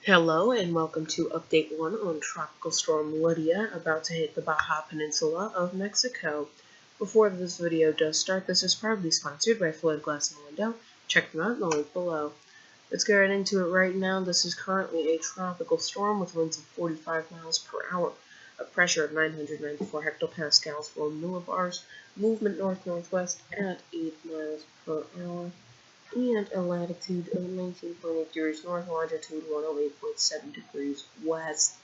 Hello and welcome to Update 1 on Tropical Storm Lidia, about to hit the Baja Peninsula of Mexico. Before this video does start, this is proudly sponsored by Floyd Glass and Window. Check them out in the link below. Let's get right into it right now. This is currently a tropical storm with winds of 45 miles per hour, a pressure of 994 hectopascals for millibars, movement north-northwest at 8 miles per hour, and a latitude of 19.8 degrees north, longitude 108.7 degrees west.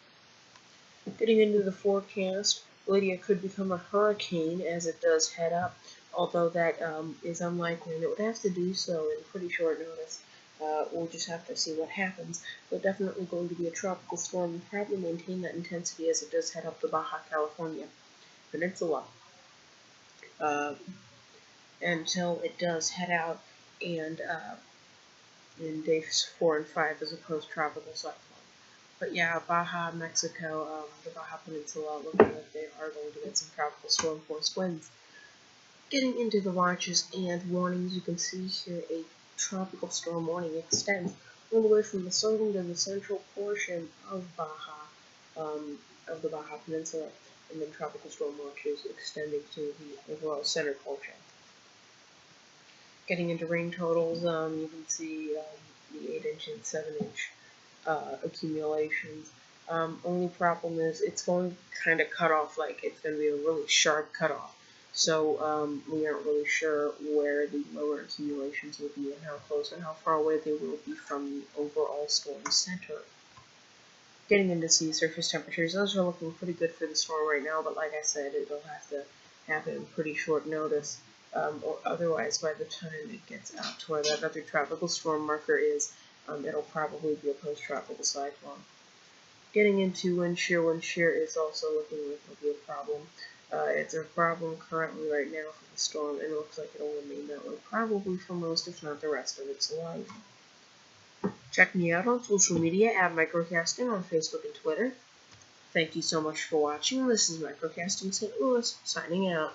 Getting into the forecast, Lidia could become a hurricane as it does head up, although that is unlikely, and it would have to do so in pretty short notice. We'll just have to see what happens, but definitely going to be a tropical storm and probably maintain that intensity as it does head up the Baja California Peninsula until it does head out and in days 4 and 5 as a post-tropical cyclone. But yeah, Baja, Mexico, the Baja Peninsula, looking like they are going to get some tropical storm force winds. Getting into the watches and warnings, you can see here a tropical storm warning extends all the way from the southern to the central portion of the Baja Peninsula, and then tropical storm watches extending to the overall center portion. Getting into rain totals, you can see the 8-inch and 7-inch accumulations. Only problem is it's going to kind of cut off, like it's going to be a really sharp cutoff. So we aren't really sure where the lower accumulations will be and how close and how far away they will be from the overall storm center. Getting into sea surface temperatures, those are looking pretty good for the storm right now, but like I said, it'll have to happen in pretty short notice. Or otherwise, by the time it gets out to where that other tropical storm marker is, it'll probably be a post-tropical cyclone. Getting into wind shear is also looking like it'll be a problem. It's a problem currently right now for the storm, and it looks like it'll remain that way probably for most, if not the rest of its life. Check me out on social media at Microcasting on Facebook and Twitter. Thank you so much for watching. This is Microcasting St. Louis, signing out.